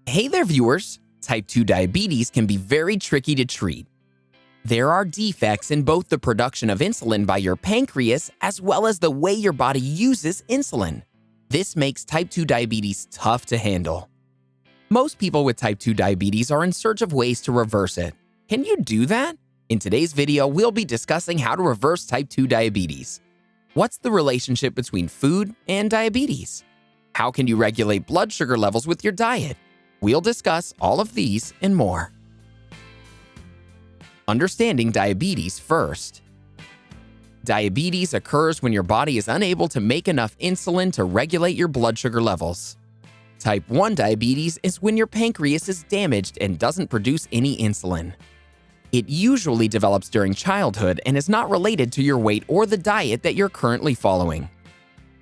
Hey there, viewers! Type 2 diabetes can be very tricky to treat. There are defects in both the production of insulin by your pancreas as well as the way your body uses insulin. This makes type 2 diabetes tough to handle. Most people with type 2 diabetes are in search of ways to reverse it. Can you do that? In today's video, we'll be discussing how to reverse type 2 diabetes. What's the relationship between food and diabetes? How can you regulate blood sugar levels with your diet? We'll discuss all of these and more. Understanding diabetes first. Diabetes occurs when your body is unable to make enough insulin to regulate your blood sugar levels. Type 1 diabetes is when your pancreas is damaged and doesn't produce any insulin. It usually develops during childhood and is not related to your weight or the diet that you're currently following.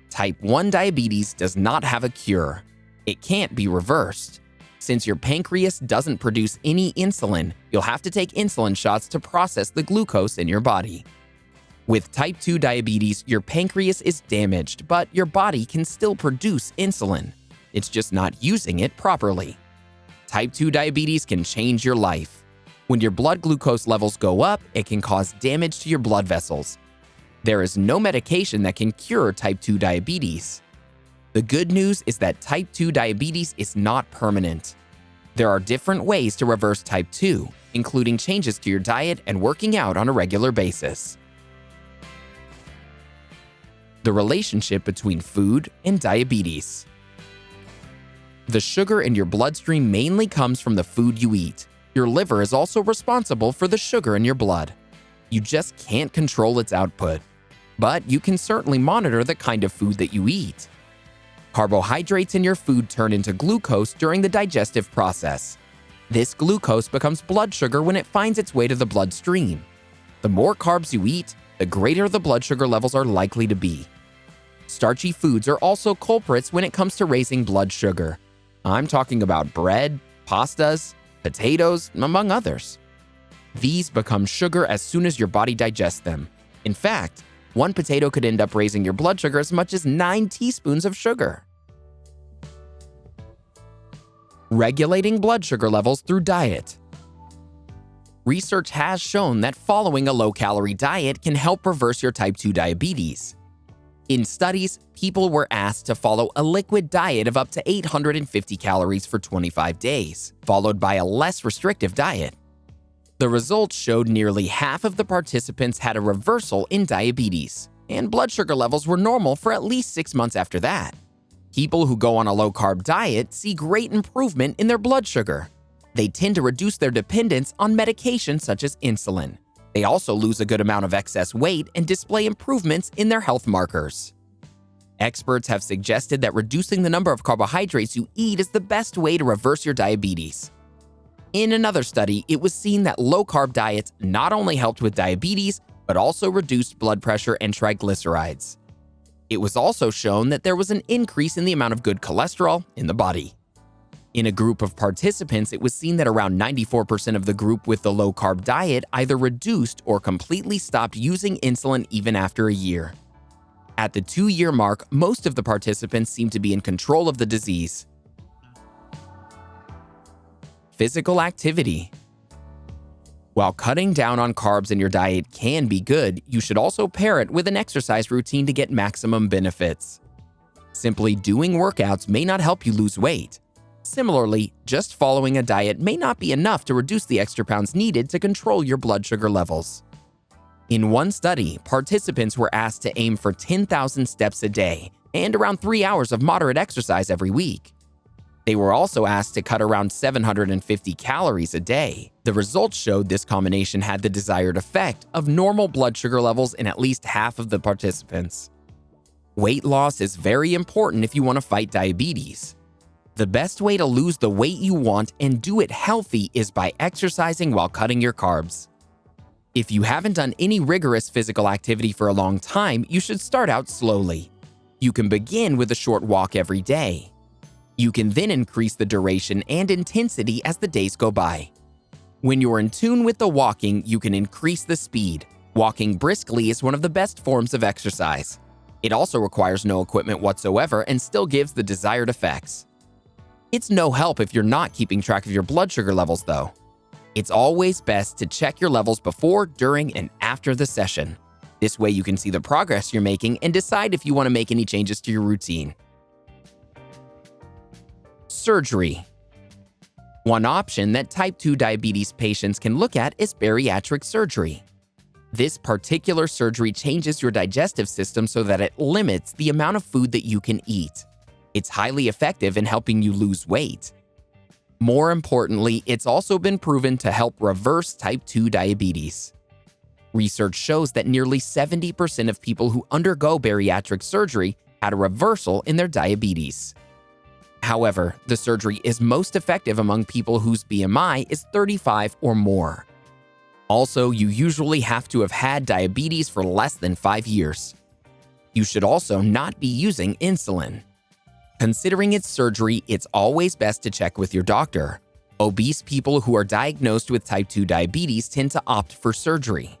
Type 1 diabetes does not have a cure. It can't be reversed. Since your pancreas doesn't produce any insulin, you'll have to take insulin shots to process the glucose in your body. With type 2 diabetes, your pancreas is damaged, but your body can still produce insulin. It's just not using it properly. Type 2 diabetes can change your life. When your blood glucose levels go up, it can cause damage to your blood vessels. There is no medication that can cure type 2 diabetes. The good news is that type 2 diabetes is not permanent. There are different ways to reverse type 2, including changes to your diet and working out on a regular basis. The relationship between food and diabetes. The sugar in your bloodstream mainly comes from the food you eat. Your liver is also responsible for the sugar in your blood. You just can't control its output. But you can certainly monitor the kind of food that you eat. Carbohydrates in your food turn into glucose during the digestive process. This glucose becomes blood sugar when it finds its way to the bloodstream. The more carbs you eat, the greater the blood sugar levels are likely to be. Starchy foods are also culprits when it comes to raising blood sugar. I'm talking about bread, pastas, potatoes, among others. These become sugar as soon as your body digests them. In fact, one potato could end up raising your blood sugar as much as 9 teaspoons of sugar. Regulating blood sugar levels through diet. Research has shown that following a low-calorie diet can help reverse your type 2 diabetes. In studies, people were asked to follow a liquid diet of up to 850 calories for 25 days, followed by a less restrictive diet. The results showed nearly half of the participants had a reversal in diabetes, and blood sugar levels were normal for at least 6 months after that. People who go on a low-carb diet see great improvement in their blood sugar. They tend to reduce their dependence on medications such as insulin. They also lose a good amount of excess weight and display improvements in their health markers. Experts have suggested that reducing the number of carbohydrates you eat is the best way to reverse your diabetes. In another study, it was seen that low-carb diets not only helped with diabetes, but also reduced blood pressure and triglycerides. It was also shown that there was an increase in the amount of good cholesterol in the body. In a group of participants, it was seen that around 94% of the group with the low-carb diet either reduced or completely stopped using insulin even after a year. At the 2-year mark, most of the participants seemed to be in control of the disease. Physical activity. While cutting down on carbs in your diet can be good, you should also pair it with an exercise routine to get maximum benefits. Simply doing workouts may not help you lose weight. Similarly, just following a diet may not be enough to reduce the extra pounds needed to control your blood sugar levels. In one study, participants were asked to aim for 10,000 steps a day and around 3 hours of moderate exercise every week. They were also asked to cut around 750 calories a day. The results showed this combination had the desired effect of normal blood sugar levels in at least half of the participants. Weight loss is very important if you want to fight diabetes. The best way to lose the weight you want and do it healthy is by exercising while cutting your carbs. If you haven't done any rigorous physical activity for a long time, you should start out slowly. You can begin with a short walk every day. You can then increase the duration and intensity as the days go by. When you're in tune with the walking, you can increase the speed. Walking briskly is one of the best forms of exercise. It also requires no equipment whatsoever and still gives the desired effects. It's no help if you're not keeping track of your blood sugar levels, though. It's always best to check your levels before, during, and after the session. This way you can see the progress you're making and decide if you want to make any changes to your routine. Surgery. One option that type 2 diabetes patients can look at is bariatric surgery. This particular surgery changes your digestive system so that it limits the amount of food that you can eat. It's highly effective in helping you lose weight. More importantly, it's also been proven to help reverse type 2 diabetes. Research shows that nearly 70% of people who undergo bariatric surgery had a reversal in their diabetes. However, the surgery is most effective among people whose BMI is 35 or more. Also, you usually have to have had diabetes for less than 5 years. You should also not be using insulin. Considering it's surgery, it's always best to check with your doctor. Obese people who are diagnosed with type 2 diabetes tend to opt for surgery.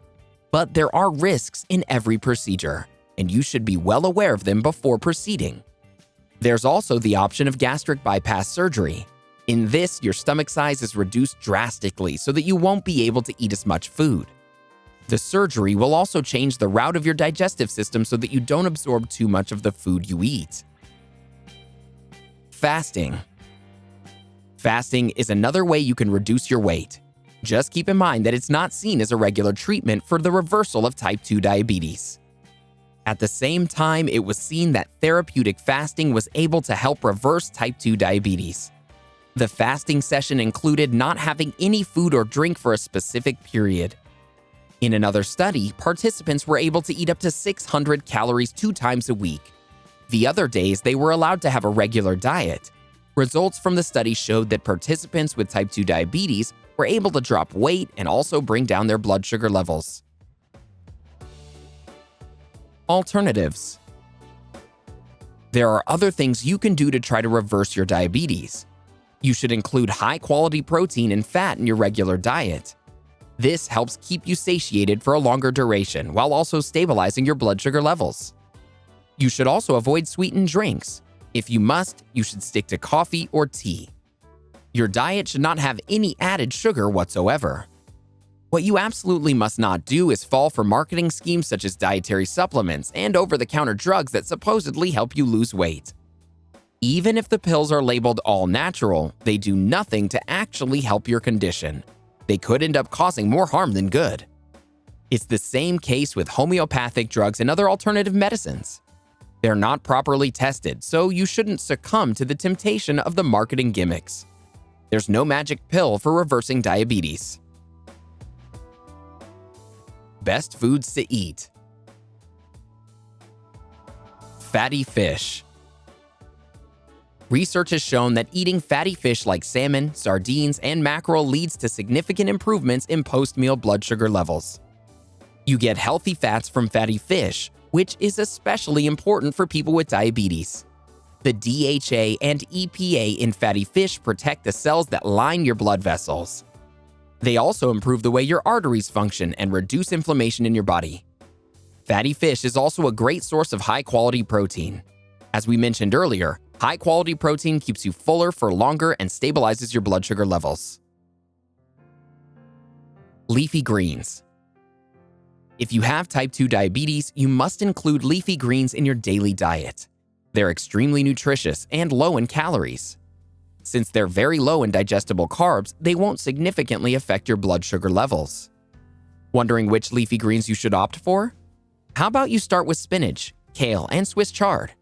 But there are risks in every procedure, and you should be well aware of them before proceeding. There's also the option of gastric bypass surgery. In this, your stomach size is reduced drastically so that you won't be able to eat as much food. The surgery will also change the route of your digestive system so that you don't absorb too much of the food you eat. Fasting. Fasting is another way you can reduce your weight. Just keep in mind that it's not seen as a regular treatment for the reversal of type 2 diabetes. At the same time, it was seen that therapeutic fasting was able to help reverse type 2 diabetes. The fasting session included not having any food or drink for a specific period. In another study, participants were able to eat up to 600 calories 2 times a week. The other days, they were allowed to have a regular diet. Results from the study showed that participants with type 2 diabetes were able to drop weight and also bring down their blood sugar levels. Alternatives. There are other things you can do to try to reverse your diabetes. You should include high-quality protein and fat in your regular diet. This helps keep you satiated for a longer duration while also stabilizing your blood sugar levels. You should also avoid sweetened drinks. If you must, you should stick to coffee or tea. Your diet should not have any added sugar whatsoever. What you absolutely must not do is fall for marketing schemes such as dietary supplements and over-the-counter drugs that supposedly help you lose weight. Even if the pills are labeled all natural, they do nothing to actually help your condition. They could end up causing more harm than good. It's the same case with homeopathic drugs and other alternative medicines. They're not properly tested, so you shouldn't succumb to the temptation of the marketing gimmicks. There's no magic pill for reversing diabetes. Best foods to eat. Fatty fish. Research has shown that eating fatty fish like salmon, sardines, and mackerel leads to significant improvements in post-meal blood sugar levels. You get healthy fats from fatty fish, which is especially important for people with diabetes. The DHA and EPA in fatty fish protect the cells that line your blood vessels. They also improve the way your arteries function and reduce inflammation in your body. Fatty fish is also a great source of high-quality protein. As we mentioned earlier, high-quality protein keeps you fuller for longer and stabilizes your blood sugar levels. Leafy greens. If you have type 2 diabetes, you must include leafy greens in your daily diet. They're extremely nutritious and low in calories. Since they're very low in digestible carbs, they won't significantly affect your blood sugar levels. Wondering which leafy greens you should opt for? How about you start with spinach, kale, and Swiss chard?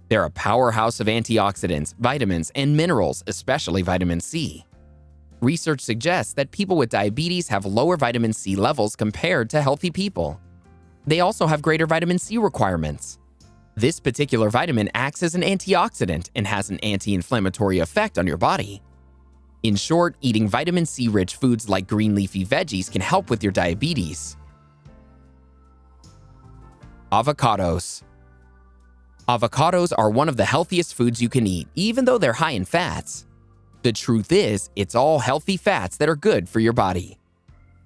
They're a powerhouse of antioxidants, vitamins, and minerals, especially vitamin C. Research suggests that people with diabetes have lower vitamin C levels compared to healthy people. They also have greater vitamin C requirements. This particular vitamin acts as an antioxidant and has an anti-inflammatory effect on your body. In short, eating vitamin C-rich foods like green leafy veggies can help with your diabetes. Avocados. Avocados are one of the healthiest foods you can eat, even though they're high in fats. The truth is, it's all healthy fats that are good for your body.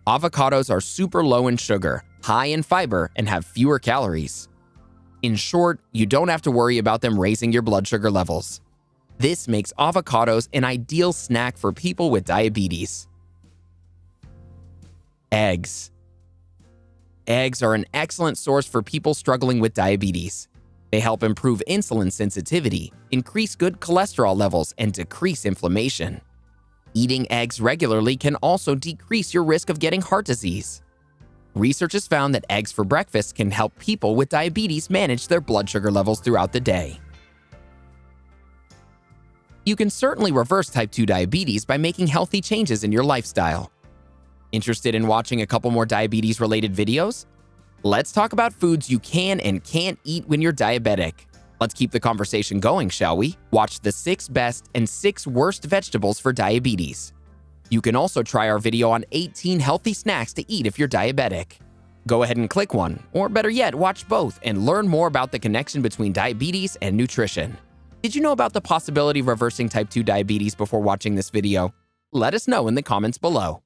Avocados are super low in sugar, high in fiber, and have fewer calories. In short, you don't have to worry about them raising your blood sugar levels. This makes avocados an ideal snack for people with diabetes. Eggs. Eggs are an excellent source for people struggling with diabetes. They help improve insulin sensitivity, increase good cholesterol levels, and decrease inflammation. Eating eggs regularly can also decrease your risk of getting heart disease. Research has found that eggs for breakfast can help people with diabetes manage their blood sugar levels throughout the day. You can certainly reverse type 2 diabetes by making healthy changes in your lifestyle. Interested in watching a couple more diabetes-related videos? Let's talk about foods you can and can't eat when you're diabetic. Let's keep the conversation going, shall we? Watch the 6 best and 6 worst vegetables for diabetes. You can also try our video on 18 healthy snacks to eat if you're diabetic. Go ahead and click one, or better yet, watch both and learn more about the connection between diabetes and nutrition. Did you know about the possibility of reversing type 2 diabetes before watching this video? Let us know in the comments below.